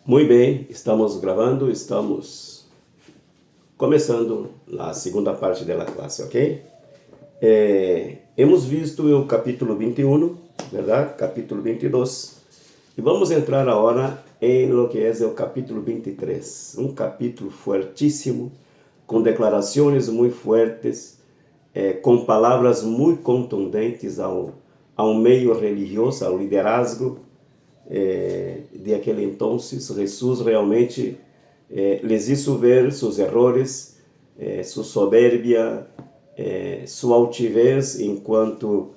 Muito bem, estamos gravando, estamos começando a segunda parte da classe, ok? Hemos visto o capítulo 21, verdade? Capítulo 22. E vamos entrar agora em lo que é o capítulo 23. Um capítulo fortíssimo, com declarações muito fortes, com palavras muito contundentes ao meio religioso, ao liderazgo de aquele entonces. Jesus realmente les hizo ver seus errores, sua soberbia, sua altivez enquanto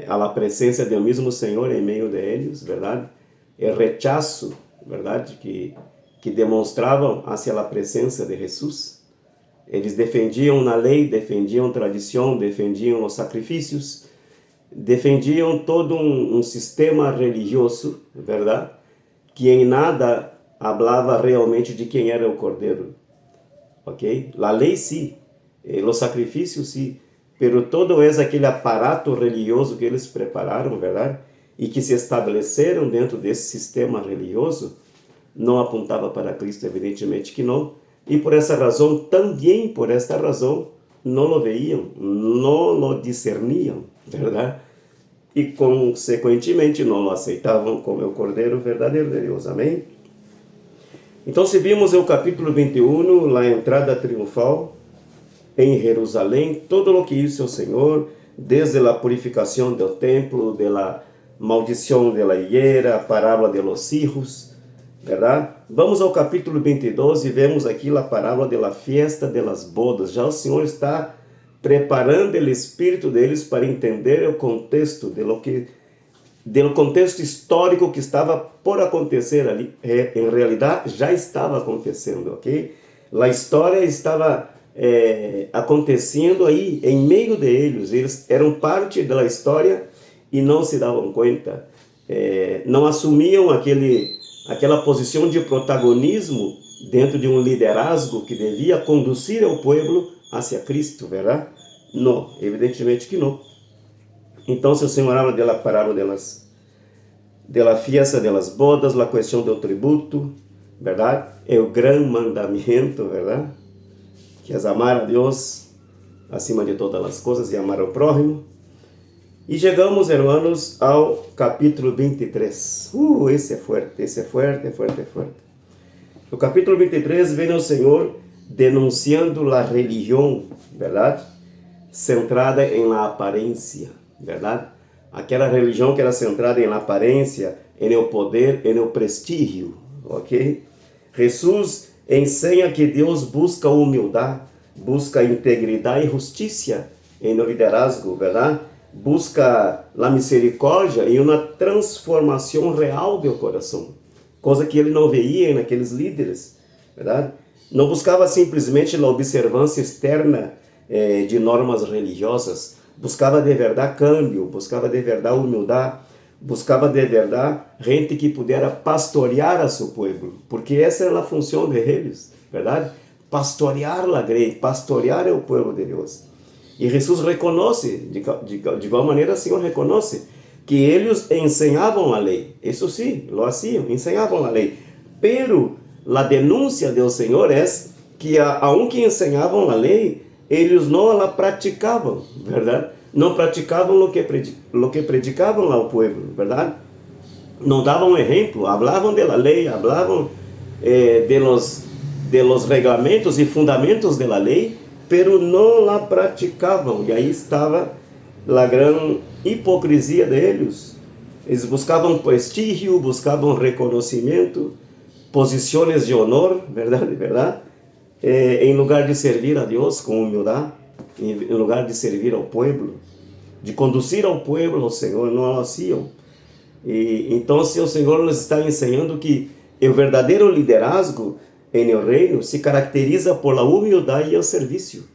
a la presença do mesmo Senhor em meio de eles, verdade? O rechaço, verdade, que demonstravam hacia a presença de Jesus. Eles defendiam na lei, defendiam tradição, defendiam os sacrifícios, defendiam todo um sistema religioso, verdade? Que em nada falava realmente de quem era o Cordeiro, ok? A lei sim, os sacrifícios sim, pero todo é aquele aparato religioso que eles prepararam, verdade? E que se estabeleceram dentro desse sistema religioso, não apontava para Cristo, evidentemente que não. E por essa razão, também por esta razão, não o veiam, não o discerniam, verdade? E consequentemente não o aceitavam como o Cordeiro verdadeiro de Deus, amém? Então, se vimos o capítulo 21, a entrada triunfal em Jerusalém, todo o que hizo o Senhor, desde a purificação do templo, de la maldição de la higuera, a parábola de los hijos, verdade? Vamos ao capítulo 22 e vemos aqui a parábola de la fiesta de las bodas. Já o Senhor está preparando o espírito deles para entender o contexto do contexto histórico que estava por acontecer ali. Em realidade, já estava acontecendo, ok? A história estava acontecendo aí, em meio deles. Eles eram parte da história e não se davam conta. Não assumiam aquela posição de protagonismo dentro de um liderazgo que devia conduzir o povo hacia Cristo, verdade? Não, evidentemente que não. Então, se o Senhor habla de la parábola de la fiesta de las bodas, a questão do tributo, verdade? É o grande mandamento, verdade? Que é amar a Deus acima de todas as coisas e amar ao prójimo. E chegamos, hermanos, ao capítulo 23. Esse é forte, esse é forte, é forte, é forte. No capítulo 23 vem o Senhor denunciando a religião, verdade? Centrada em la aparência, verdade? Aquela religião que era centrada em la aparência, em el poder, em el prestígio, ok? Jesus ensina que Deus busca humildade, busca integridade e justiça em no liderazgo, verdade? Busca a misericórdia e uma transformação real do coração, coisa que ele não veia naqueles líderes, verdade? Não buscava simplesmente a observância externa de normas religiosas, buscava de verdade câmbio, buscava de verdade humildade, buscava de verdade gente que pudesse pastorear a seu povo, porque essa era a função de eles, verdade? Pastorear a igreja, pastorear o povo de Deus. E Jesus reconhece, de igual maneira o Senhor reconhece, que eles ensinavam a lei. Isso sim, lo hacían, ensinavam a lei. Pero a denúncia do Senhor é que, aunque ensinavam a lei, eles não a praticavam, verdade? Não praticavam o que predicavam ao povo, verdade? Não davam exemplo, falavam da lei, falavam de los reglamentos e fundamentos da lei, pero não la praticavam. E aí estava a grande hipocrisia deles. Eles buscavam prestígio, buscavam reconhecimento, posições de honor, verdade, verdade? Em lugar de servir a Deus com humildade, em lugar de servir ao povo, de conduzir ao povo ao Senhor, não o faziam. E então, o Senhor nos está ensinando que o verdadeiro liderazgo em el reino se caracteriza por la humildade e o serviço.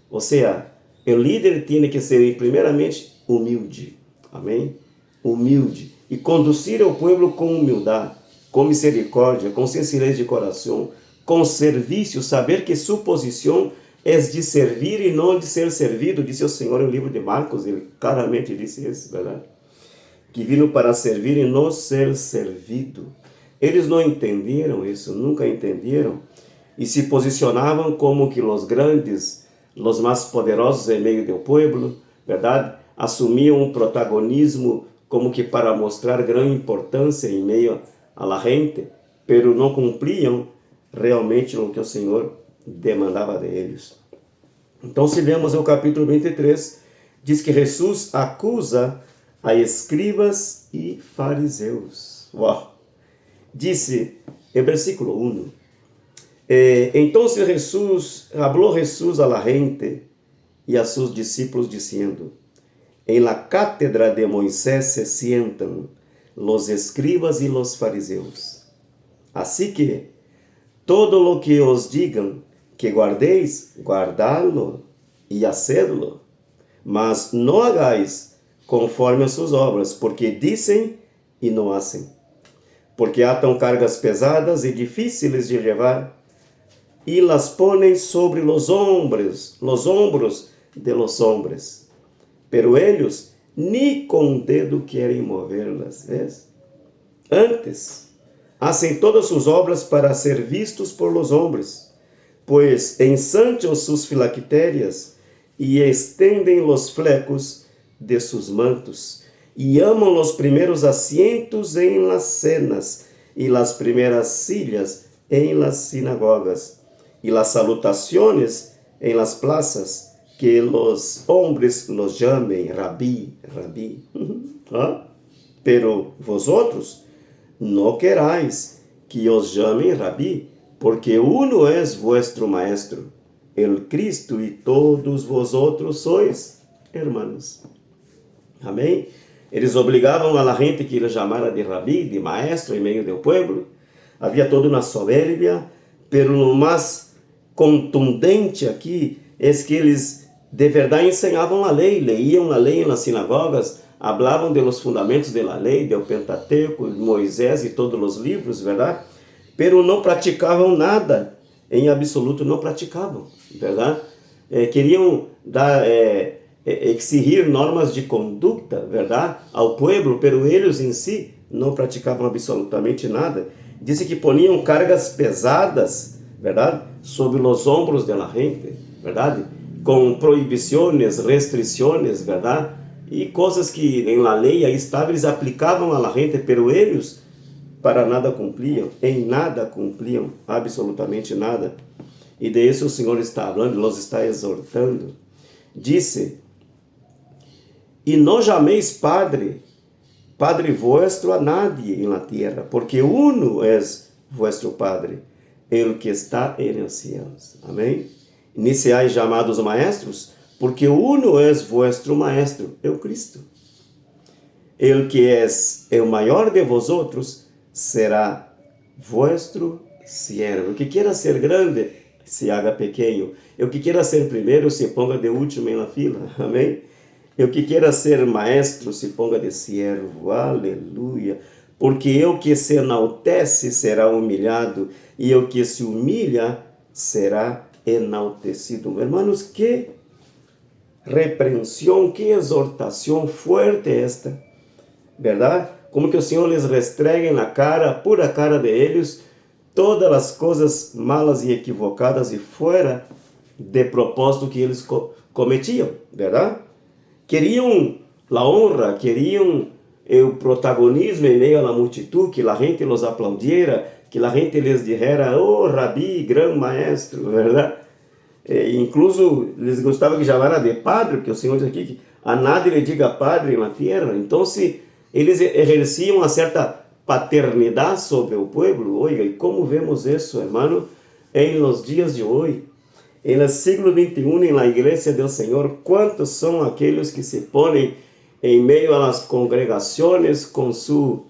Ou seja, o líder tem que ser primeiramente humilde, amém? Humilde, e conduzir o povo com humildade, com misericórdia, com sinceridade de coração, com serviço, saber que sua posição é de servir e não de ser servido, disse o Senhor no livro de Marcos. Ele claramente disse isso, verdade? Que vino para servir e não ser servido. Eles não entenderam isso, nunca entenderam, e se posicionavam como que os grandes, os mais poderosos em meio do povo, verdade? Assumiam um protagonismo como que para mostrar grande importância em meio a la gente, pero não cumpriam realmente o que o Senhor demandava deles. Então, se vemos o capítulo 23, diz que Jesus acusa a escribas e fariseus. Uau! Disse, em versículo 1, entonces habló Jesús a la gente y a sus discípulos diciendo, en la cátedra de Moisés se sientan los escribas y los fariseos. Así que todo lo que os digan que guardéis, guardadlo y hacedlo, mas no hagáis conforme a sus obras, porque dicen y no hacen. Porque atan cargas pesadas y difíciles de llevar, y las ponen sobre los hombros de los hombres. Pero ellos ni con dedo quieren moverlas, ¿ves? Antes, hacen todas sus obras para ser vistos por los hombres, pues ensanchan sus filactérias y extenden los flecos de sus mantos, y aman los primeros asientos en las cenas y las primeras sillas en las sinagogas y las salutaciones en las plazas, que los hombres los llamen rabí, rabí. ¿Ah? Pero vosotros no queráis que os llamen rabí, porque uno es vuestro maestro, el Cristo, y todos vosotros sois hermanos. Amém? Eles obrigavam a la gente que ele chamara de rabí, de maestro, em meio do povo. Havia toda uma soberbia, pero o mais contundente aqui é que eles de verdade ensinavam a lei, leiam a lei nas sinagogas, hablavam de los fundamentos da lei, do Pentateuco, Moisés e todos os livros, verdade? Pero não praticavam nada, em absoluto não praticavam, verdade? Queriam dar, exigir normas de conduta, verdade? Ao povo, pero eles em si não praticavam absolutamente nada. Disse que poniam cargas pesadas, verdade? Sobre os ombros da gente, verdade? Com proibições, restrições, verdade? E coisas que em la lei aí estava, eles aplicavam a la gente, pero eles para nada cumpriam, em nada cumpriam, absolutamente nada. E de isso o Senhor está falando, nos está exortando. Disse, e não chameis Padre vuestro a nadie en la tierra, porque uno es vuestro Padre, el que está en los cielos. Amém? Ni seáis llamados maestros, porque uno es vuestro maestro, el Cristo. El que es el mayor de vosotros será vuestro siervo. El que quiera ser grande, se haga pequeño. El que quiera ser primero, se ponga de último en la fila. Amém? El que quiera ser maestro, se ponga de siervo. Aleluia. Porque el que se enaltece será humilhado, e el que se humilha será enaltecido. Hermanos, que repreensão, que exortação fuerte esta, verdade? Como que o Senhor les restregue na cara, pura cara de eles, todas as coisas malas e equivocadas e fora de propósito que eles cometiam, verdade? Queriam a honra, queriam o protagonismo em meio à multidão, que a gente los aplaudiera, que a gente les dijera, oh, Rabi, gran maestro, verdade? Incluso eles gostavam que chamara de padre, porque o Senhor diz aqui que a nadie lhe diga padre na terra. Então, se eles exerciam uma certa paternidade sobre o povo, oiga, e como vemos isso, hermano, em los dias de hoje, en el siglo XXI, en la iglesia del Señor, ¿cuántos son aquellos que se ponen en medio a las congregaciones con su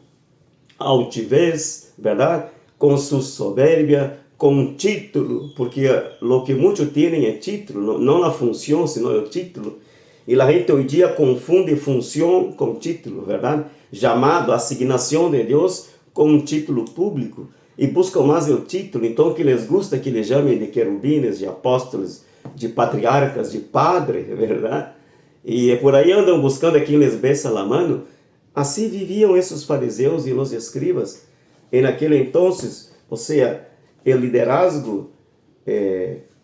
altivez, verdad? Con su soberbia, con título, porque lo que muchos tienen es título, no la función, sino el título. Y la gente hoy día confunde función con título, verdad? Llamado, asignación de Dios con un título público. E buscam mais o título, então que les gusta que lhes chamem de querubines, de apóstolos, de patriarcas, de padre, verdade? E por aí andam buscando a quem les besa la mano. Assim viviam esses fariseus e os escribas, em aquele entonces, ou seja, o liderazgo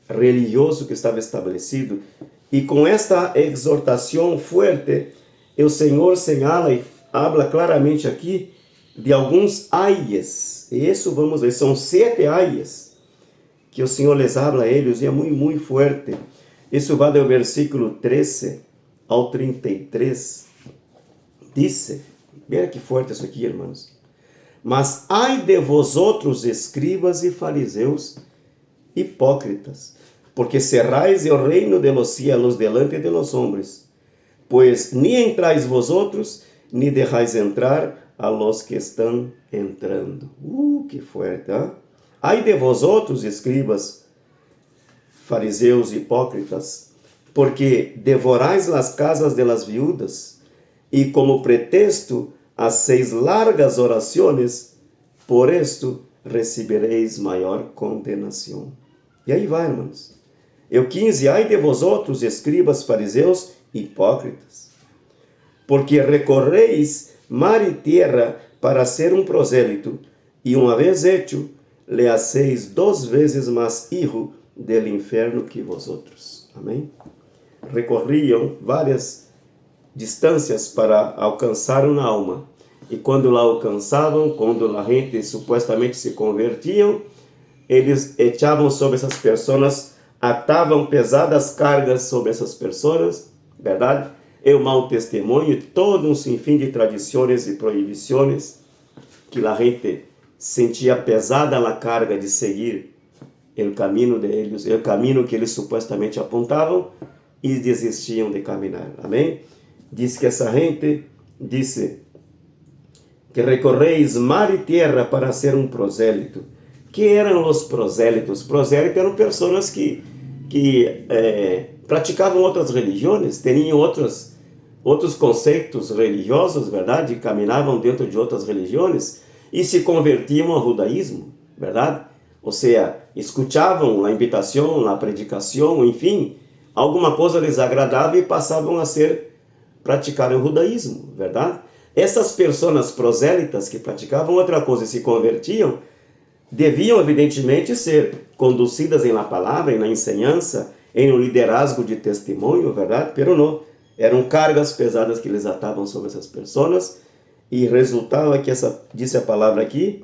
religioso que estava estabelecido. E com esta exortação forte, o Senhor señala e habla claramente aqui de alguns ayes. E isso vamos ver, são 7 ayes que o Senhor les habla a eles, e é muito, muito forte. Isso vai do versículo 13 ao 33. Dice, veja que forte isso aqui, irmãos. Mas ai de vosotros, escribas e fariseus, hipócritas, porque cerrais o reino de los cielos delante de los hombres, pues ni entrais vosotros, ni dejáis entrar a los que estão entrando. Que forte, hein? Ai de vosotros, escribas, fariseus, hipócritas, porque devorais las casas de las viudas, e como pretexto hacéis largas orações, por esto recebereis maior condenação. E aí vai, irmãos. Eu 15, ai de vosotros, escribas, fariseus, hipócritas, porque recorreis mar e terra para ser um prosélito, e uma vez hecho, le hacéis 2 vezes mais hijo del inferno que vosotros. Amém? Recorriam várias distâncias para alcançar uma alma. E quando lá alcançavam, quando a gente supostamente se convertiam, eles echavam sobre essas pessoas, atavam pesadas cargas sobre essas pessoas, verdade? E o mau testemunho, todo um sinfim de tradições e proibições, que a gente sentia pesada a carga de seguir o caminho deles, o caminho que eles supostamente apontavam, e desistiam de caminhar. Amém? Diz que essa gente disse que recorreis mar e terra para ser um prosélito. Que eram os prosélitos? Prosélitos eram pessoas que praticavam outras religiões, tinham outros conceitos religiosos, verdade? E caminavam dentro de outras religiões e se convertiam ao judaísmo, verdade? Ou seja, escutavam a invitação, a predicação, enfim, alguma coisa lhes agradava e passavam a praticar o judaísmo, verdade? Essas pessoas prosélitas que praticavam outra coisa e se convertiam, deviam evidentemente ser conduzidas na palavra, na ensinança, em um liderazgo de testemunho, verdade? Pero não, eram cargas pesadas que eles atavam sobre essas pessoas, e resultava que disse a palavra aqui,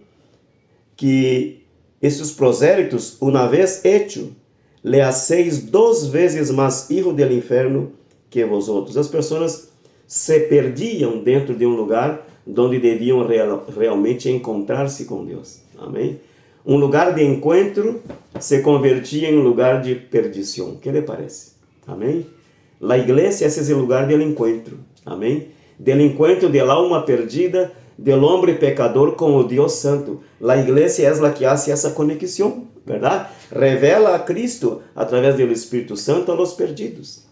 que esses prosélitos, uma vez hecho, le hacéis 2 vezes mais hijo del inferno que vosotros. As pessoas se perdiam dentro de um lugar onde deviam realmente encontrar-se com Deus. Amém? Um lugar de encontro se convertia em um lugar de perdição. Que lhe parece? Amém? A igreja é esse lugar de encontro. Amém? Del encontro de la alma perdida, del hombre pecador com o Deus Santo. A igreja é a que hace essa conexão, verdade? Revela a Cristo através do Espírito Santo a los perdidos.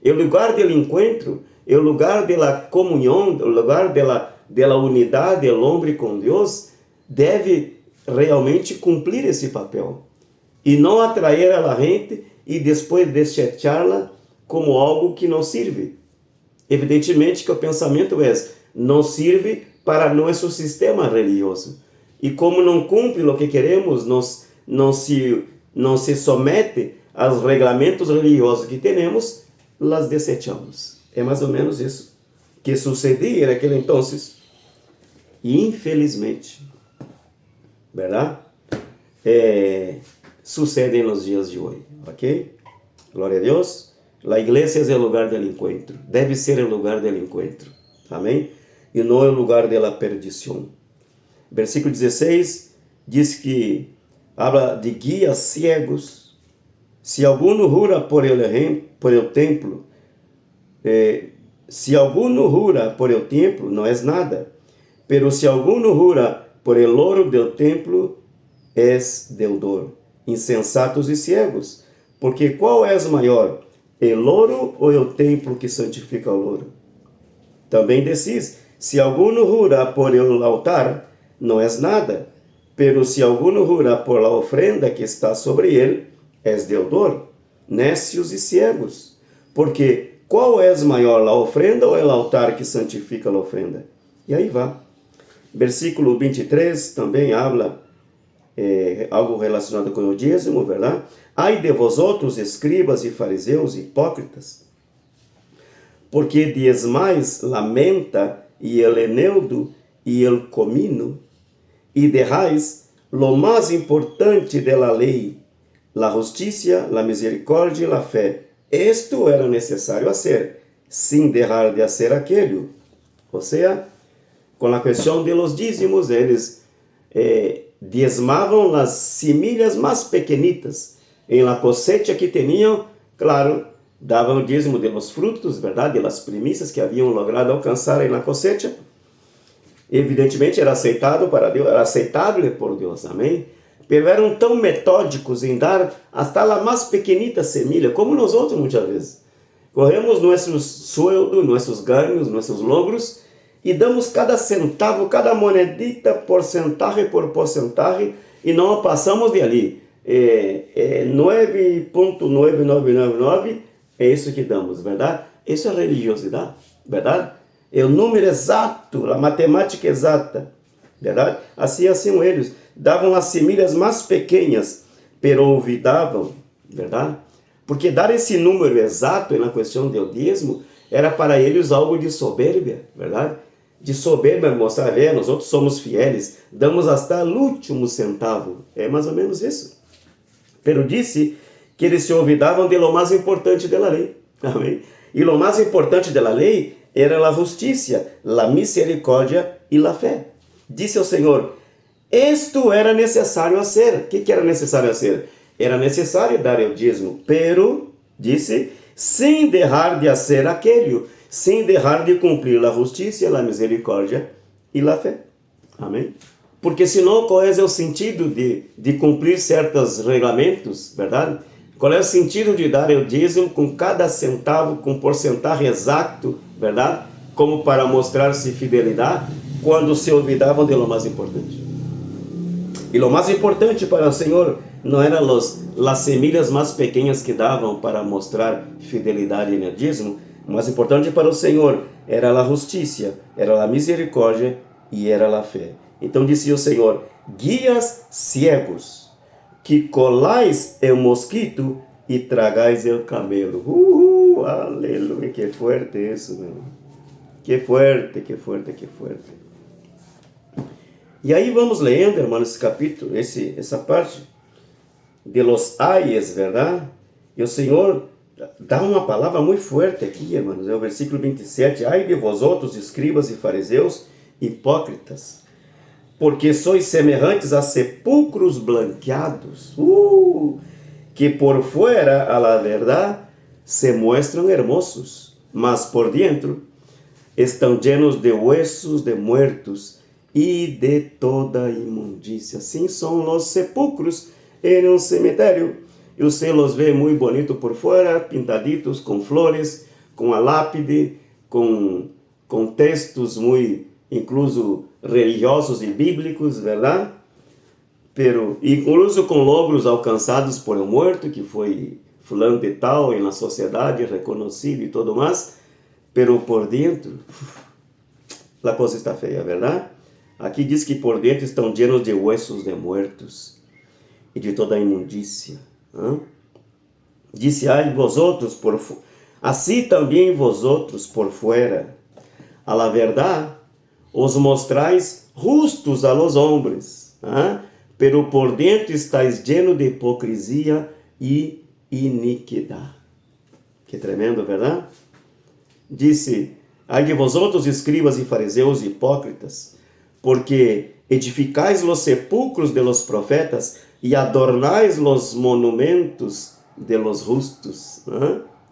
O lugar do encontro, o lugar da comunhão, o lugar da unidade do homem com Deus, deve realmente cumprir esse papel. E não atrair a gente e depois desechá-la como algo que não sirve. Evidentemente que o pensamento é, não serve para nosso sistema religioso. E como não cumpre o que queremos, não se somete aos regulamentos religiosos que temos, las desechamos. É mais ou menos isso que sucedia naquele entonces. E infelizmente, verdade? Sucede nos dias de hoje, ok? Glória a Deus. A igreja é o lugar do encontro. Deve ser o lugar do encontro. Amém? E não o lugar da perdição. Versículo 16 diz que habla de guias ciegos. Se alguno jura por el templo, não é nada. Pero se alguno jura por el oro del templo, és deudor. Insensatos e ciegos. Porque qual és maior? El oro ou o templo que santifica o ouro? Também decís, se alguno jura por el altar, não és nada. Pero se alguno jura por la ofrenda que está sobre ele, és deudor. Nécios e ciegos. Porque qual és maior, a ofrenda ou o altar que santifica a ofrenda? E aí vai. Versículo 23 também habla algo relacionado com o dízimo, verdade? Ai de vosotros, escribas e fariseus hipócritas, porque diezmais la menta y el eneldo y el comino, y dejáis lo más importante de la ley, la justicia, la misericordia y la fe. Esto era necesario hacer, sin dejar de hacer aquello. O sea, con la cuestión de los dízimos, eles diezmavam las semillas más pequeñitas. En la cosecha que tenían, claro, davam o dízimo de los frutos, verdade? De las primicias que haviam logrado alcançar en la cosecha. Evidentemente era aceitado para Deus, era aceitável por Deus, amém? Pero eram tão metódicos em dar hasta a mais pequenita semilha, como nós outros muitas vezes. Corremos nossos sueldos, nossos ganhos, nossos logros, e damos cada centavo, cada monedita, porcentagem por porcentagem, e não passamos de ali. 9,9999 é isso que damos, verdade? Isso é religiosidade, verdade? É o número exato, a matemática exata, verdade? Assim eles davam as semilhas mais pequenas, pero olvidavam, verdade? Porque dar esse número exato na questão do dízimo era para eles algo de soberbia, verdade? De soberba, mostrar, nós outros somos fiéis, damos até o último centavo. É mais ou menos isso. Pero disse que eles se olvidavam de lo mais importante da lei. Amém? E lo mais importante da lei era a justiça, a misericórdia e a fé. Disse o Senhor, isto era necessário fazer. O que era necessário fazer? Era necessário dar o dízimo, pero, disse, sem deixar de fazer aquilo, sem deixar de cumprir a justiça, a misericórdia e a fé. Amém? Porque senão, qual é o sentido de cumprir certos regulamentos, verdade? Qual é o sentido de dar o dízimo com cada centavo, com porcentagem exato, verdade? Como para mostrar-se fidelidade, quando se olvidavam de lo mais importante. E lo mais importante para o Senhor não eram as semilhas mais pequenas que davam para mostrar fidelidade no dízimo. O mais importante para o Senhor era a justiça, era a misericórdia e era a fé. Então disse o Senhor, guias ciegos, que colais o mosquito e tragais o camelo. Aleluia, que forte isso, meu. Que forte, que forte, que forte. E aí vamos lendo, hermanos, esse capítulo, essa parte de los ayes, verdade? E o Senhor dá uma palavra muito forte aqui, hermanos, é o versículo 27. Ai de vosotros, escribas e fariseus, hipócritas, porque sois semelhantes a sepulcros blanqueados, que por fuera, a la verdade, se muestran hermosos, mas por dentro estão llenos de huesos de muertos e de toda imundícia. Assim são os sepulcros em um cemitério. E você los vê muito bonito por fora, pintaditos com flores, com a lápide, com textos muito, incluso religiosos e bíblicos, verdade? Pero, incluso com logros alcançados por um morto, que foi fulano de tal, e na sociedade reconhecido e tudo mais, pero por dentro, a coisa está feia, verdade? Aqui diz que por dentro estão llenos de huesos de muertos e de toda imundícia. Disse, ai vosotros, assim também vosotros por fuera, a la verdade, os mostrais justos a los hombres, pero por dentro estáis lleno de hipocrisia e iniquidade. Que tremendo, verdade? Disse, ai de vosotros, escribas e fariseus hipócritas, porque edificais los sepulcros de los profetas e adornais los monumentos de los justos.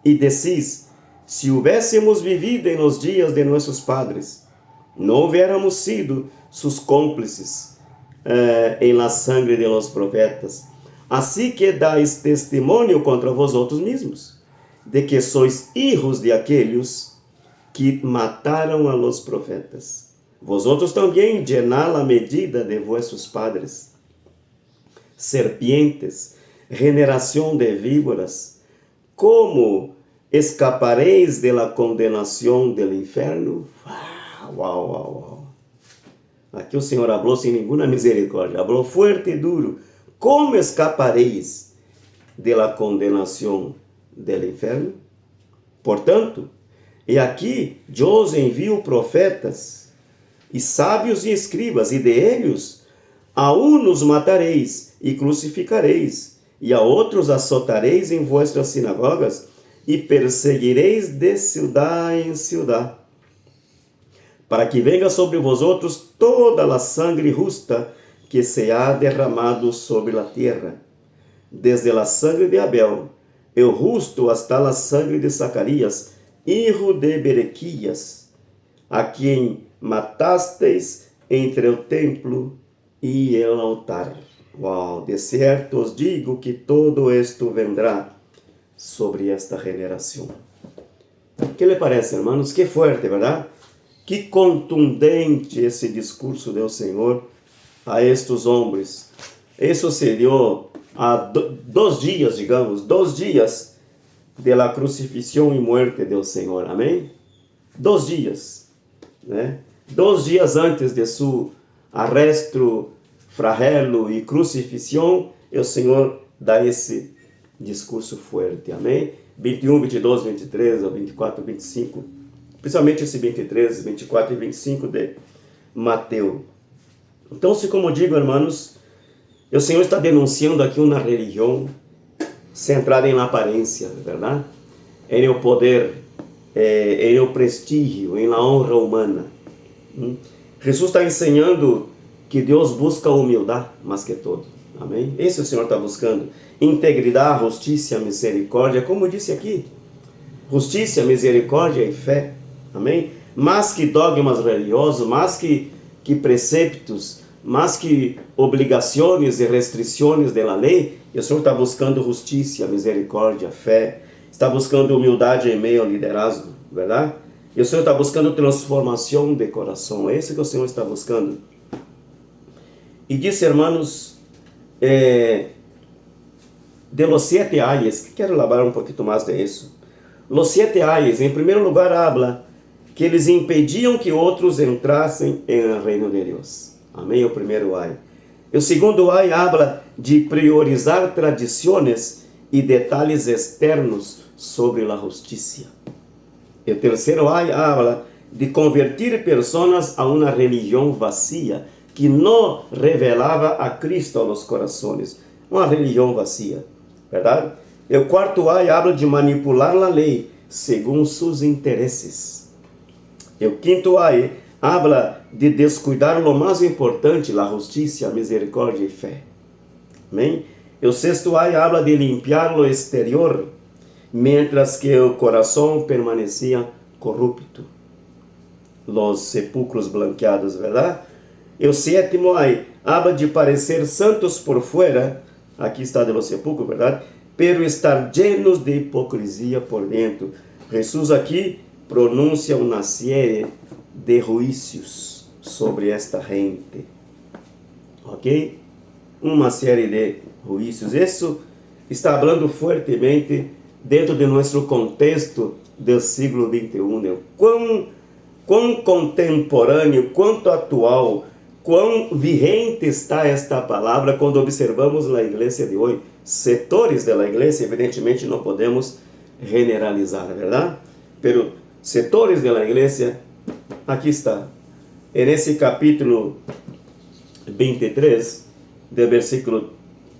E decís, se hubéssemos vivido en los dias de nossos padres, não hubiéramos sido sus cómplices en la sangre de los profetas. Assim que dais testemunho contra vosotros mesmos, de que sois hijos de aqueles que mataram a los profetas. Vosotros também llenad a medida de vossos padres. Serpientes, generação de víboras, como escapareis de la condenação del inferno? Uau. Aqui o Senhor falou sem nenhuma misericórdia, falou fuerte e duro. Como escapareis de la condenação del inferno? Portanto, e aqui Deus enviou profetas e sábios e escribas, e de eles a uns matareis e crucificareis, e a outros açotareis em vossas sinagogas, e perseguireis de ciudad em ciudad, para que venga sobre vosotros toda a sangre justa que se ha derramado sobre a terra, desde a sangre de Abel, el justo, hasta a sangre de Zacarias, hijo de Berequias, a quem matasteis entre o templo e el altar. Uau, de certo os digo que todo esto vendrá sobre esta generação. Que lhe parece, hermanos? Que fuerte, verdade? Que contundente esse discurso do Senhor a estes homens. Isso se deu há 2 dias, digamos, 2 dias de la crucifixión y muerte del Senhor. Amém? 2 dias, né? 2 dias antes de su arresto, flagelo e crucifixión, o Senhor dá esse discurso forte. Amém? 21, 22, 23, 24, 25, principalmente esse 23, 24 e 25 de Mateus. Então, se como digo, irmãos, o Senhor está denunciando aqui uma religião centrada em aparência, verdade? Em o poder, em o prestígio, em la honra humana. Jesus está ensinando que Deus busca a humildade mais que todo. Amém? Esse o Senhor está buscando. Integridade, justiça, misericórdia, como disse aqui. Justiça, misericórdia e fé. Amém? Mais que dogmas religiosos, mais que preceptos, mais que obrigações e restrições da lei, o Senhor está buscando justiça, misericórdia, fé. Está buscando humildade em meio ao liderazgo, verdade? E o Senhor está buscando transformação de coração. É isso que o Senhor está buscando. E disse, hermanos, de los 7 ayes, que quero falar um pouquinho mais de isso. Los 7 ayes, em primeiro lugar, habla que eles impediam que outros entrassem no reino de Deus. Amém? O primeiro ay. O segundo ay habla de priorizar tradições e detalhes externos sobre a justiça. O terceiro ay habla de convertir pessoas a uma religião vazia que não revelava a Cristo aos corações. Uma religião vazia, verdade? O quarto ay habla de manipular a lei segundo seus interesses. O quinto ay habla de descuidar lo mais importante, a justiça, a misericórdia e fé. Amém? O sexto ay habla de limpiar lo exterior, mientras que o coração permanecia corrupto. Los sepulcros blanqueados, verdade? O sétimo ay habla de parecer santos por fuera, aqui está de los sepulcros, verdade? Pero estar llenos de hipocrisia por dentro. Jesus aqui pronuncia uma série de juízos sobre esta gente. Ok? Uma série de juízos. Isso está falando fortemente dentro de nosso contexto do século XXI. Quão contemporâneo, quanto atual, quão vigente está esta palavra quando observamos a igreja de hoje. Setores da igreja, evidentemente, não podemos generalizar, verdade? Pero setores da igreja, aqui está. Nesse capítulo 23, do versículo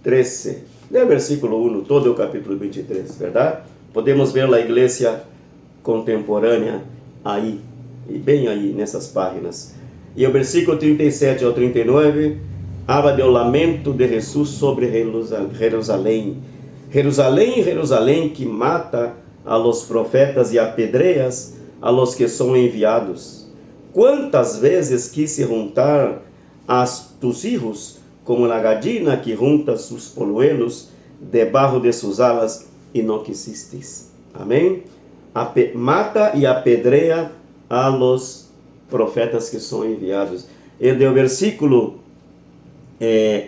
13, do versículo 1, todo o capítulo 23, verdade? Podemos ver a igreja contemporânea aí, e bem aí nessas páginas. E o versículo 37 ao 39 habla do lamento de Jesus sobre Jerusalém. Jerusalém, Jerusalém, que mata a los profetas e apedreas a los que são enviados. Quantas vezes quise juntar a tus hijos como la gallina que junta sus polluelos debajo de sus alas e não quisistes. Amém? Mata e apedreia a los profetas que são enviados. E do versículo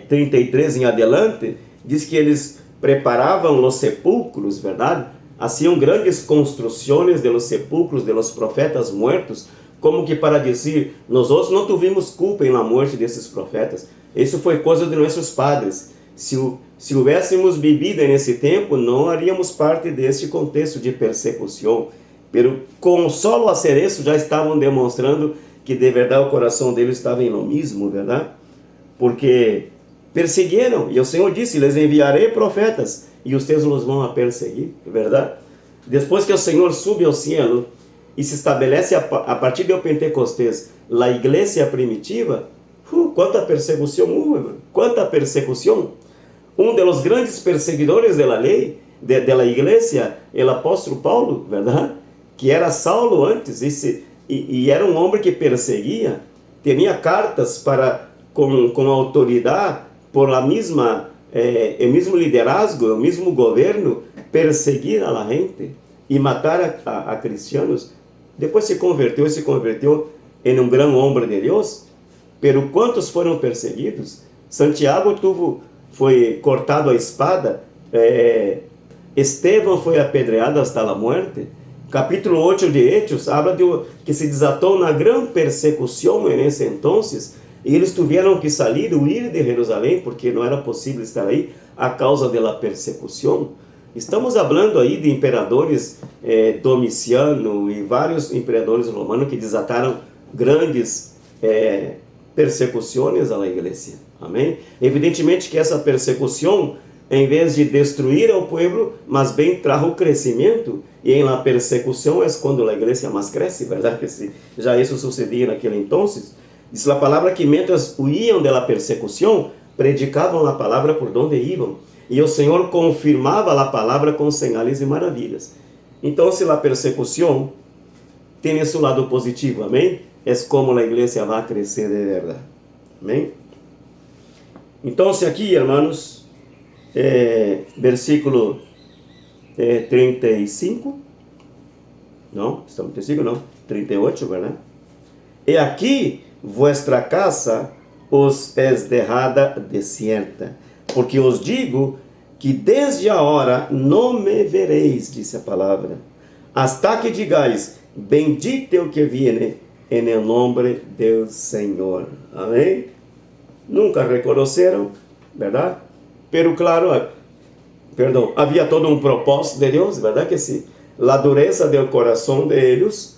33 em adelante, diz que eles preparavam os sepulcros, verdade? Haciam grandes construções de los sepulcros de los profetas muertos como que para dizer, nós outros não tivemos culpa na morte desses profetas. Isso foi coisa de nossos padres. Se houvéssemos vivido nesse tempo, não haríamos parte deste contexto de persecução. Pero com solo hacer isso, já estavam demonstrando que de verdade o coração deles estava em lo mesmo, verdade? Porque perseguiram, e o Senhor disse, les enviarei profetas, e vocês os vão a perseguir, verdade? Depois que o Senhor sube ao cielo, e se estabelece a partir do Pentecostés, a igreja primitiva, quanta persecução houve, quanta persecução. Dos grandes perseguidores da lei, da igreja, o apóstolo Paulo, verdade? Que era Saulo antes, e era um homem que perseguia, tinha cartas com autoridade, por la misma, o mesmo liderazgo, o mesmo governo, perseguir a gente e matar a cristianos. Depois se converteu em um grande homem de Deus. Pero quantos foram perseguidos? Santiago foi cortado a espada, Estevão foi apedreado hasta a morte. Capítulo 8 de Hechos habla de que se desatou uma grande persecução nesse entonces, e eles tiveram que sair, huir de Jerusalém, porque não era possível estar aí a causa da persecução. Estamos falando aí de imperadores, Domiciano e vários imperadores romanos que desataram grandes persecuções à igreja. Amém? Evidentemente que essa persecução, em vez de destruir o povo, mas bem trajo crescimento, e em la persecução é quando a igreja mais cresce, verdade? Que já isso sucedia naquele entonces. Diz a palavra que mientras huíam da persecução, predicavam a palavra por onde iam, e o Senhor confirmava a palavra com sinais e maravilhas. Então, se a persecução tem esse lado positivo, amém? É como a igreja vai crescer de verdade, amém? Então, aqui, hermanos, versículo 35, não, estamos 35, não, 38, verdade? E aqui, vuestra casa os es derrada desierta, porque os digo que desde a hora não me vereis, disse a palavra, hasta que digais, bendito o que viene en el nombre del Senhor. Amém? Nunca reconheceram, verdade? Pero claro, havia todo um propósito de Deus, verdade que sim? A dureza do coração de eles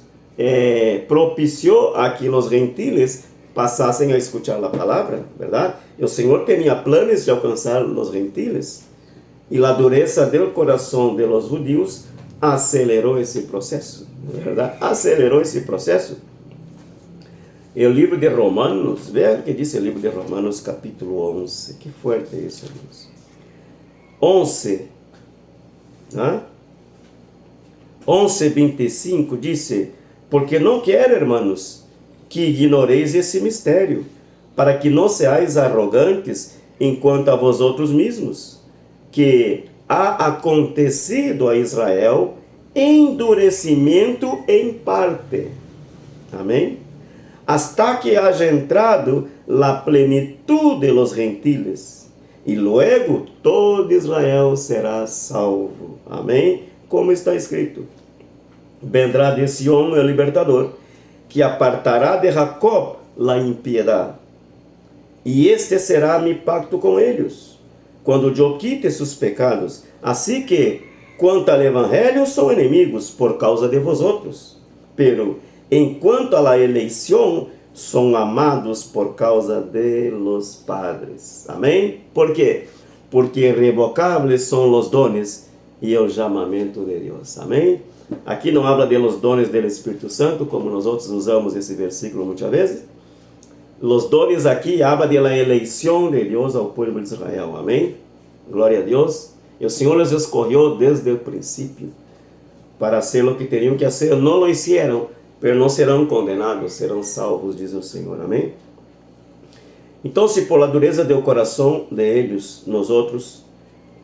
propiciou a que os gentiles passassem a escuchar a palavra, verdade? E o Senhor tinha planos de alcançar os gentiles, e a dureza do coração de los judíos acelerou esse processo, verdade? Acelerou esse processo. E o livro de Romanos, veja o que diz o livro de Romanos, capítulo 11. Que forte é isso, irmãos. 11, né? 11:25 diz: porque não quero, irmãos, que ignoreis esse mistério, para que não seais arrogantes enquanto a vosotros mesmos, que há acontecido a Israel endurecimento em parte. Amém? Hasta que haja entrado la plenitud de los gentiles, e luego todo Israel será salvo. Amém? Como está escrito: vendrá de Sion el libertador, que apartará de Jacob la impiedad, e este será mi pacto com eles, quando eu quite seus pecados. Assim que, quanto ao evangelho, são inimigos por causa de vosotros, pero enquanto a la eleição, são amados por causa de los padres. Amém? ¿Por quê? Porque irrevocables são os dones e o chamamento de Deus. Amém? Aqui não habla de los dones do Espírito Santo, como nós outros usamos esse versículo muitas vezes. Los dones aqui habla de la eleição de Deus ao povo de Israel. Amém? Glória a Deus. E o Senhor os escolheu desde o princípio para ser o que teriam que ser. Não lo hicieron, pero não serão condenados, serão salvos, diz o Senhor. Amém? Então, se por la dureza do coração de eles, nós outros,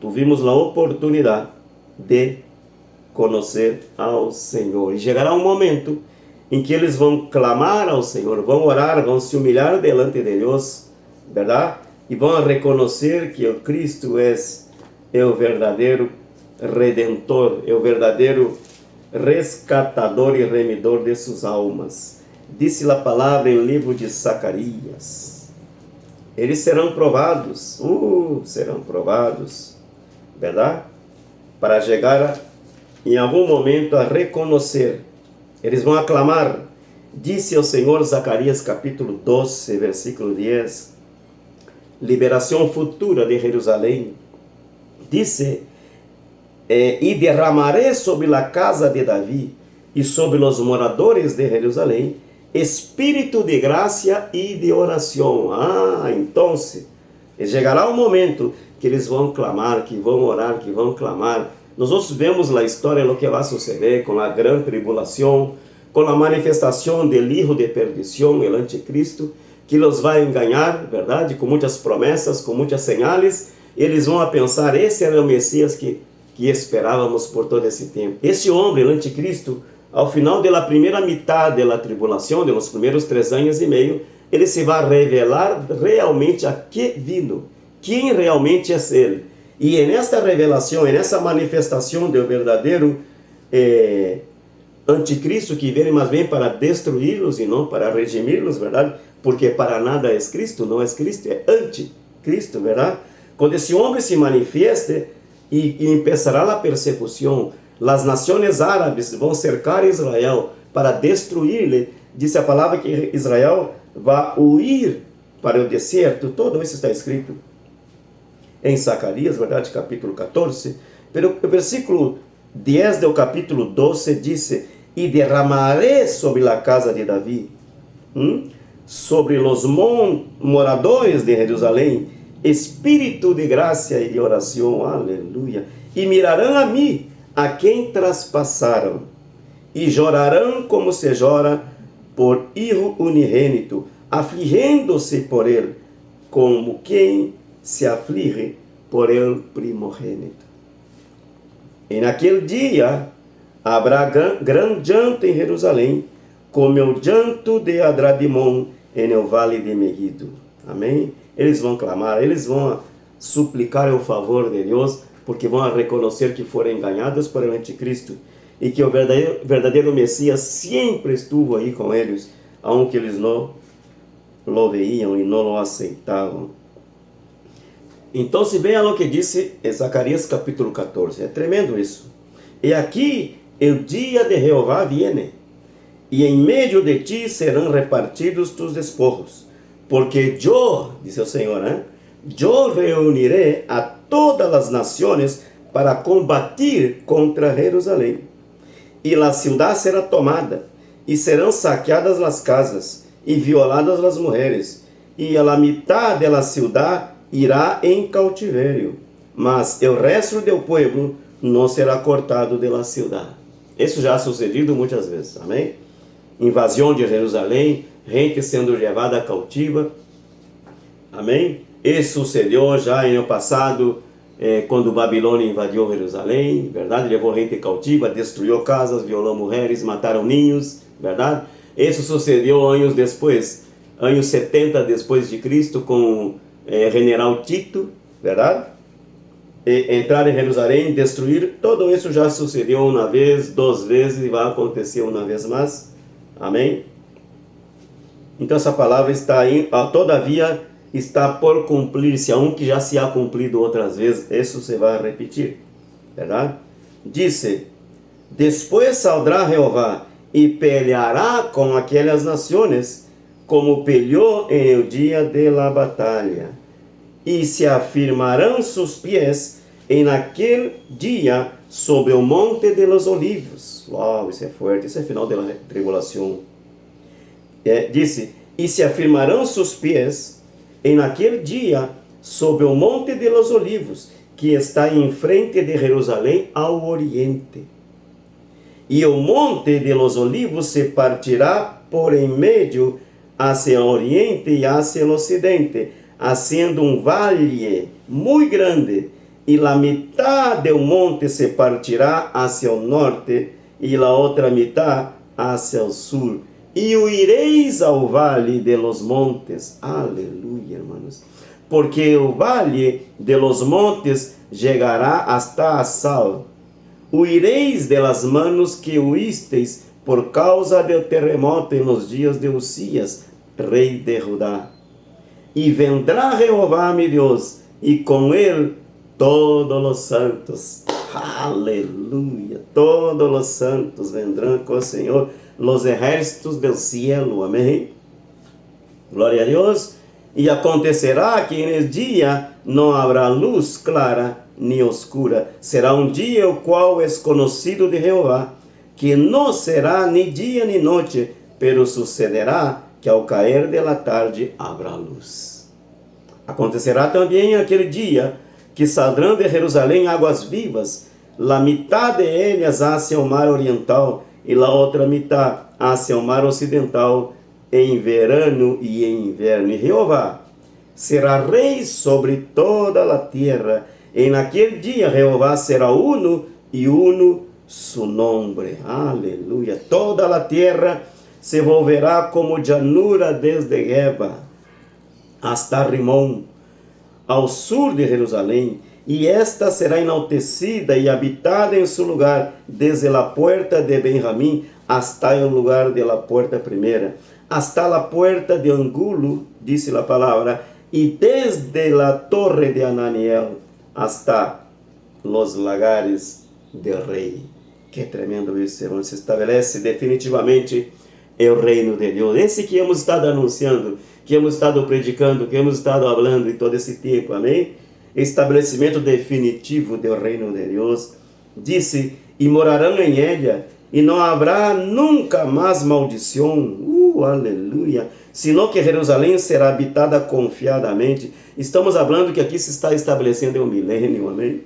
tuvimos a oportunidade de conhecer ao Senhor. E chegará um momento em que eles vão clamar ao Senhor, vão orar, vão se humilhar delante de Deus, verdade? E vão reconhecer que o Cristo é o verdadeiro Redentor, é o verdadeiro rescatador e remidor de suas almas. Disse a palavra em livro de Zacarias. Eles serão provados, verdade? Para chegar em algum momento a reconhecer. Eles vão aclamar. Disse o Senhor, Zacarias capítulo 12, versículo 10, liberação futura de Jerusalém. Disse, e derramaré sobre a casa de Davi e sobre os moradores de Jerusalém espírito de graça e de oração. Então, chegará o momento que eles vão clamar, que vão orar, que vão clamar. Nós vemos na história o que vai suceder com a grande tribulação, com a manifestação do Hijo de perdição, o anticristo, que los vai enganar, verdade? Com muitas promessas, com muitas señales. Eles vão a pensar, esse era o Messias que esperávamos por todo esse tempo. Esse homem, o anticristo, ao final da primeira metade da tribulação, dos primeiros 3 anos e meio, ele se vai revelar realmente a que vino, quem realmente é ele. E nesta revelação, nessa manifestação do verdadeiro anticristo, que vem mais bem para destruí-los e não para redimir-los, verdade? Porque para nada é Cristo, não é Cristo, é anticristo, verdade? Quando esse homem se manifeste e começará a persecução, as nações árabes vão cercar Israel para destruí-lo. Diz a palavra que Israel vai huir para o deserto. Todo isso está escrito em Zacarias, verdade, capítulo 14. Pero o versículo 10 do capítulo 12 diz: e derramaré sobre a casa de Davi, sobre os moradores de Jerusalém, espírito de graça e de oração, aleluia, e mirarão a mim, a quem traspassaram, e chorarão como se chora por filho unigênito, afligindo-se por ele, como quem se aflige por el primogênito. E naquele dia haverá grande llanto em Jerusalém, como o llanto de Adradimon em o vale de Megido. Amém? Eles vão clamar, eles vão suplicar o favor de Deus, porque vão reconhecer que foram enganados por o anticristo e que o verdadeiro Messias sempre estuvo aí com eles, aunque eles não o veiam e não o aceitavam. Então, se veja o que disse em Zacarias capítulo 14, é tremendo isso. E aqui o dia de Jeová viene, e em meio de ti serão repartidos tus despojos, porque eu, diz o Senhor, eu reunirei a todas as nações para combater contra Jerusalém. E a cidade será tomada, e serão saqueadas as casas, e violadas as mulheres, e a metade da cidade irá em cautiverio, mas o resto do povo não será cortado da cidade. Isso já ha sucedido muitas vezes, amém? Invasão de Jerusalém, gente sendo levada cautiva, amém? Isso sucedeu já no passado, quando Babilônia invadiu Jerusalém, verdade? Levou gente cautiva, destruiu casas, violou mulheres, mataram ninhos, verdade? Isso sucedeu anos depois, anos 70 depois de Cristo, com general Tito, verdade? Entrar em Jerusalém, destruir, tudo isso já sucedeu uma vez, 2 vezes e vai acontecer uma vez mais, amém? Então essa palavra está aí, todavia está por cumprir-se, aunque já se ha cumprido outras vezes, isso se vai repetir, verdade? Disse: depois saldrá Jeová e peleará com aquelas nações, como peleou em o dia da batalha, e se afirmarão seus pés em aquele dia sobre o monte de los olivos. Uau, isso é forte, isso é final da tribulação. Disse: e se afirmarão seus pés em aquele dia sobre o monte de los olivos, que está em frente de Jerusalém ao oriente. E o monte de los olivos se partirá por em meio hacia o oriente e hacia o ocidente, haciendo um vale muito grande, e a metade do monte se partirá hacia o norte, e a outra metade hacia o sul. E huireis ao vale de los montes. Aleluia, hermanos. Porque o vale de los montes chegará hasta a sal. Huireis de las manos que huisteis por causa del terremoto en los días de Usías, rey de Judá. Y vendrá Jehová mi Dios, y con él todos los santos. Aleluya. Todos los santos vendrán con el Señor, los ejércitos del cielo. Amén. Glória a Deus. E acontecerá que en el dia não habrá luz clara ni oscura. Será um dia o qual é conhecido de Jeová, que não será ni dia ni noite, pero sucederá que ao cair de la tarde habrá luz. Acontecerá também aquele dia que saldrão de Jerusalém águas vivas, la mitad de ellas hacia o mar oriental e la outra mitad hacia o mar ocidental, em verano e em inverno. E Jeová será rei sobre toda a terra. E naquele dia Jeová será uno e uno su nombre. Aleluia. Toda a terra se volverá como llanura desde Geba hasta Rimón, ao sur de Jerusalém, e esta será enaltecida e habitada em seu lugar, desde a porta de Benjamim hasta o lugar de la puerta primeira, hasta la puerta de Angulo, disse a palavra, e desde la torre de Ananiel hasta los lagares del rei. Que tremendo isso, irmão. Se estabelece definitivamente o reino de Deus. Esse que hemos estado anunciando, que hemos estado predicando, que hemos estado falando em todo esse tempo, amém? Estabelecimento definitivo do reino de Deus. Disse, e morarão em ella, e não haverá nunca mais maldição. Aleluia. Senão que Jerusalém será habitada confiadamente. Estamos falando que aqui se está estabelecendo um milênio, amém?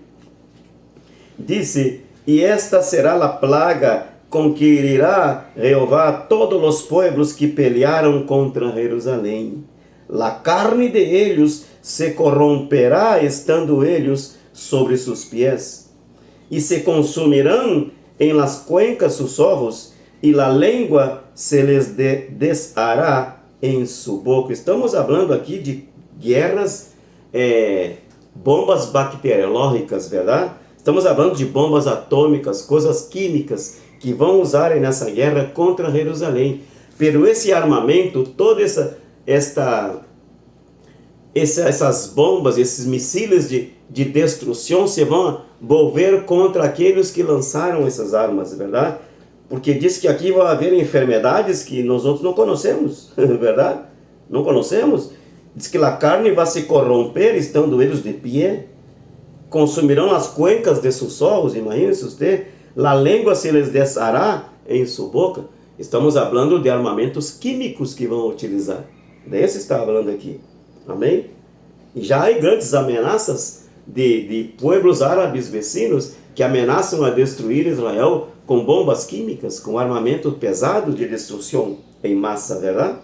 Disse, e esta será a plaga com que irá Jeová todos os pueblos que pelearam contra Jerusalém. La carne de ellos se corromperá estando ellos sobre sus pies, e se consumirão em las cuencas sus ojos, e la lengua se les deshará em su boca. Estamos falando aqui de guerras, bombas bacteriológicas, verdade? Estamos falando de bombas atômicas, coisas químicas que vão usar nessa guerra contra Jerusalém. Pero esse armamento, toda essas bombas, esses mísseis de destruição se vão volver contra aqueles que lançaram essas armas, verdade? Porque diz que aqui vão haver enfermidades que nós outros não conhecemos, verdade? Não conhecemos. Diz que a carne vai se corromper estando eles de pé. Consumirão as cuencas de seus olhos, imagine-se você. La língua se les deshará em sua boca. Estamos falando de armamentos químicos que vão utilizar. Desse está falando aqui. Amém? E já há grandes ameaças de pueblos árabes vecinos que ameaçam a destruir Israel com bombas químicas, com armamento pesado de destruição em massa, verdade?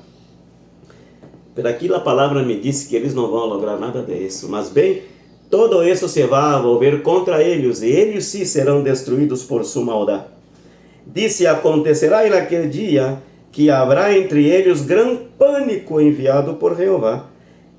Por aqui a palavra me disse que eles não vão lograr nada disso, mas bem, todo isso se vai volver contra eles, e eles sim serão destruídos por sua maldade. Disse, acontecerá naquele dia que haverá entre eles grande pânico enviado por Jeová,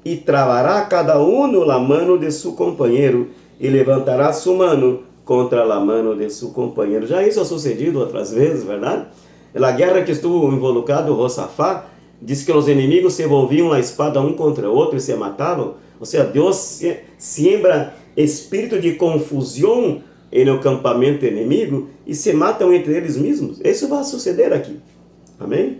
e travará cada um a mano de seu companheiro, e levantará sua mano contra a mano de seu companheiro. Já isso ha sucedido outras vezes, verdade? Na guerra que estuvo involucrado Josafá, diz que os inimigos se envolviam a espada um contra o outro e se matavam. Ou seja, Deus siembra espírito de confusão no campamento inimigo e se matam entre eles mesmos. Isso vai suceder aqui. Amém?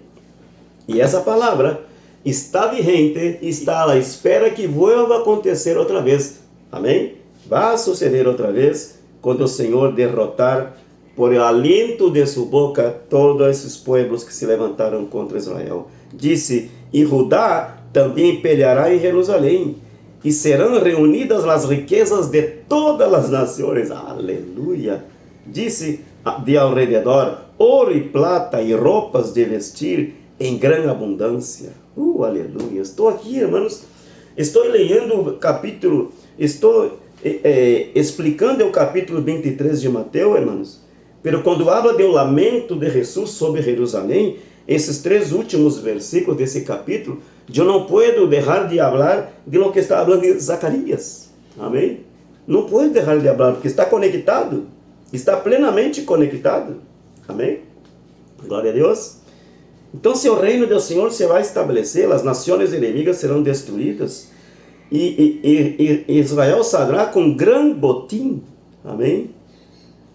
E essa palavra está vigente, está à espera que vuelva a acontecer outra vez. Amém? Vai suceder outra vez quando o Senhor derrotar por el aliento de sua boca todos esses pueblos que se levantaram contra Israel. Disse, e Judá também peleará em Jerusalém, e serão reunidas as riquezas de todas as nações. Aleluia! Disse, de ao redor, ouro e prata e roupas de vestir em grande abundância. Aleluia! Estou aqui, irmãos, estou lendo o capítulo, estou explicando o capítulo 23 de Mateus, irmãos. Pero quando habla do lamento de Jesus sobre Jerusalém, esses 3 últimos versículos desse capítulo, eu não posso deixar de falar de lo que está falando de Zacarias. Amém? Não posso deixar de falar, porque está conectado, está plenamente conectado. Amém? Glória a Deus. Então, se o reino do Senhor se vai estabelecer, as nações inimigas serão destruídas e Israel sairá com grande botim. Amém?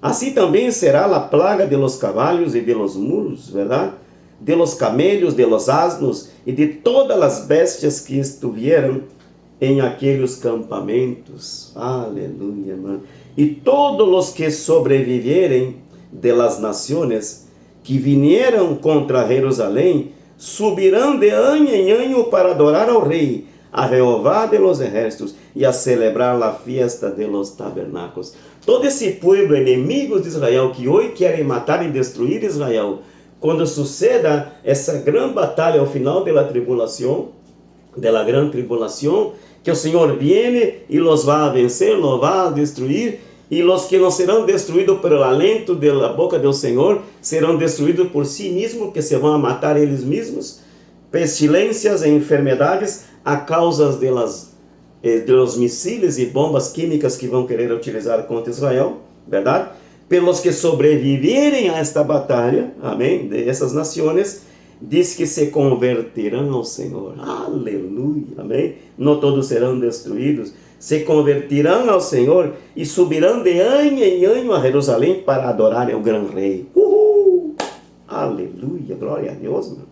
Assim também será a plaga de los cavalos e de los mulos, verdade? De los camellos, de los asnos e de todas as bestias que estuvieram em aqueles campamentos. Aleluia, mano. E todos os que sobreviverem de las nações que vinieron contra Jerusalém subirão de ano em ano para adorar ao rei, a Jeová de los ejércitos, e a celebrar a fiesta de los tabernáculos. Todo esse povo inimigo de Israel que hoje querem matar e destruir Israel, quando suceda essa grande batalha ao final da tribulação, da grande tribulação, que o Senhor viene e los va a vencer, los va a destruir, e os que não serão destruídos pelo alento da boca do Senhor serão destruídos por si mesmos, que se vão a matar eles mesmos. Pestilências e enfermidades a causa dos misiles e bombas químicas que vão querer utilizar contra Israel, verdade? Pelos que sobreviverem a esta batalha, amém, dessas nações, diz que se converterão ao Senhor. Aleluia, amém? Não todos serão destruídos. Se converterão ao Senhor e subirão de ano em ano a Jerusalém para adorar ao grande rei. Aleluia, glória a Deus, meu.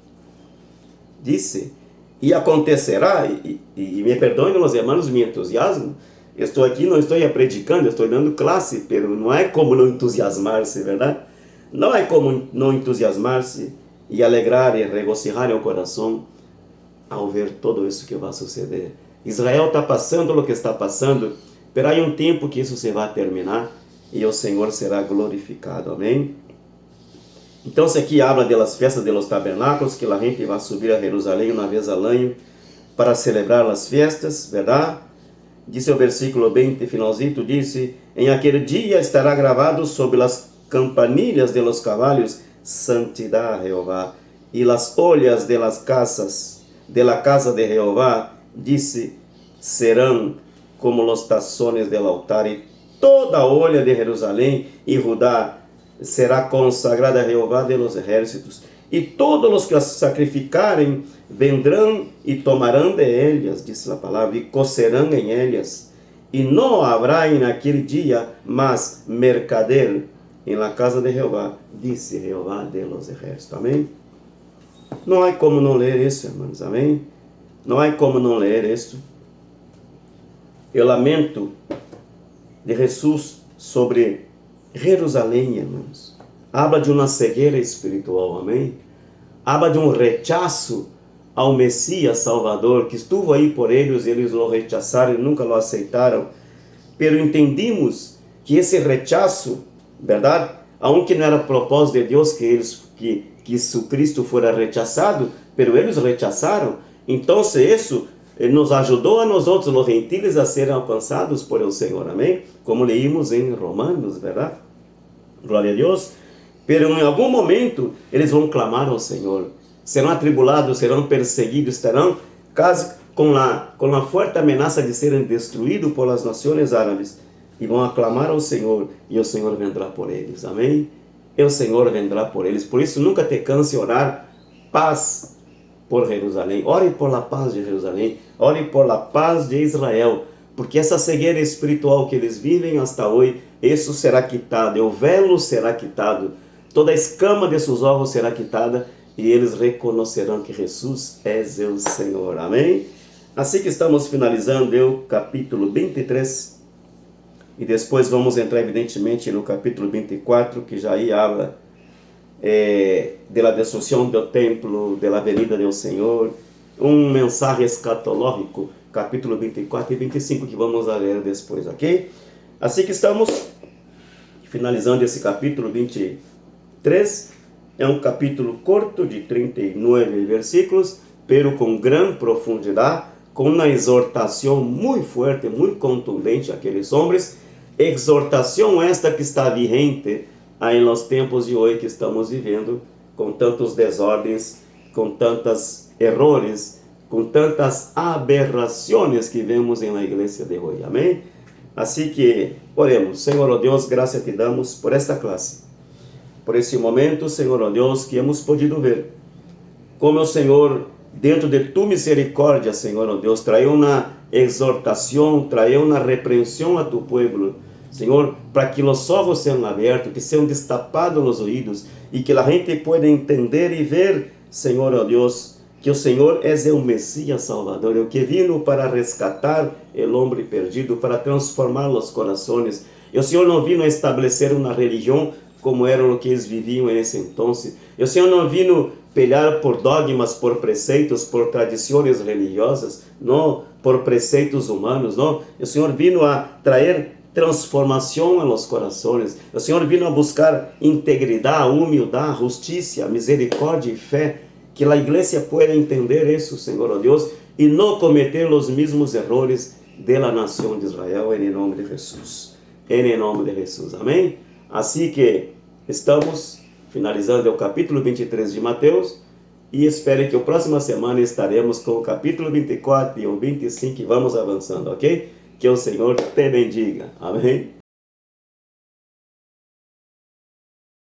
Disse, e acontecerá, e me perdoem os irmãos, meu entusiasmo, estou aqui, não estou predicando, estou dando classe, mas não é como não entusiasmar-se, verdade? Não é como não entusiasmar-se e alegrar e regocijar o coração ao ver tudo isso que vai suceder. Israel está passando o que está passando, mas há um tempo que isso se vai terminar e o Senhor será glorificado, amém? Então, isso aqui habla das festas de los tabernáculos, que a gente vai subir a Jerusalém uma vez ao ano para celebrar as festas, verdade? Disse o versículo 20, finalzito, disse, em aquele dia estará gravado sobre as campanilhas de los cavalos, santidade a Jeová, e las olhas de las casas, de la casa de Jeová, disse, serão como los tazones del altar, e toda a olha de Jerusalém e Judá será consagrada a Jeová de los ejércitos, e todos os que as sacrificarem vendrão e tomarão de ellas, disse a palavra, e cocerão em ellas, e não haverá em aquele dia mais mercader em la casa de Jeová, disse Jeová de los ejércitos, amém? Não há como não ler isso, irmãos, amém? Não há como não ler isso. Eu lamento de Jesus sobre Jerusalém, irmãos. Habla de uma cegueira espiritual, amém? Habla de um rechaço ao Messias Salvador, que estuvo aí por eles o rechaçaram e nunca o aceitaram. Pero entendimos que esse rechaço, verdade? Aunque não era propósito de Deus que Cristo fora rechaçado, pero eles rechaçaram. Então, isso nos ajudou a nós outros, os gentiles, a serem alcançados por o Senhor, amém? Como leímos em Romanos, verdade? Glória a Deus. Pero em algum momento, eles vão clamar ao Senhor. Serão atribulados, serão perseguidos, estarão com a forte ameaça de serem destruídos pelas nações árabes. E vão aclamar ao Senhor, e o Senhor vendrá por eles, amém? E o Senhor vendrá por eles. Por isso, nunca te canse de orar paz por Jerusalém. Ore por la paz de Jerusalém. Ore por la paz de Israel. Porque essa cegueira espiritual que eles vivem hasta hoje, isso será quitado. O velo será quitado. Toda a escama de seus olhos será quitada. E eles reconhecerão que Jesus é o Senhor. Amém? Assim que estamos finalizando o capítulo 23. E depois vamos entrar evidentemente no capítulo 24, que já aí habla de la destruição do templo, de la venida do Senhor, um mensagem escatológico, capítulo 24 e 25, que vamos ler depois, ok? Assim que estamos finalizando esse capítulo 23, é um capítulo curto, de 39 versículos, pero com grande profundidade, com uma exortação muito forte, muito contundente àqueles homens, exortação esta que está vigente aí nos tempos de hoje que estamos vivendo, com tantos desordens, com tantos errores, com tantas aberrações que vemos na igreja de hoje, amém? Assim que oremos. Senhor, oh Deus, graça te damos por esta classe, por esse momento, Senhor, ó Deus, que hemos podido ver como o Senhor, dentro de tu misericórdia, Senhor, ó Deus, traiu uma exortação, traiu uma repreensão a tu povo, Senhor, para que os olhos sejam abertos, que sejam destapados os ouvidos e que a gente pueda entender e ver, Senhor, ó Deus, que o Senhor é o Messias Salvador, o que vino para resgatar o homem perdido, para transformar os corações. E o Senhor não vino estabelecer uma religião como era o que eles viviam nesse entonces. E o Senhor não vino pelear por dogmas, por preceitos, por tradições religiosas, não por preceitos humanos, não. O Senhor vino a trazer transformação a los corações. O Senhor vino a buscar integridade, humildade, justiça, misericórdia e fé. Que a igreja pueda entender isso, Senhor, ó Deus, e não cometer os mesmos erros da nação de Israel, em nome de Jesus. Em nome de Jesus, amém? Assim que estamos finalizando o capítulo 23 de Mateus, e espero que a próxima semana estaremos com o capítulo 24 e o 25 e vamos avançando, ok? Que o Senhor te bendiga, amém?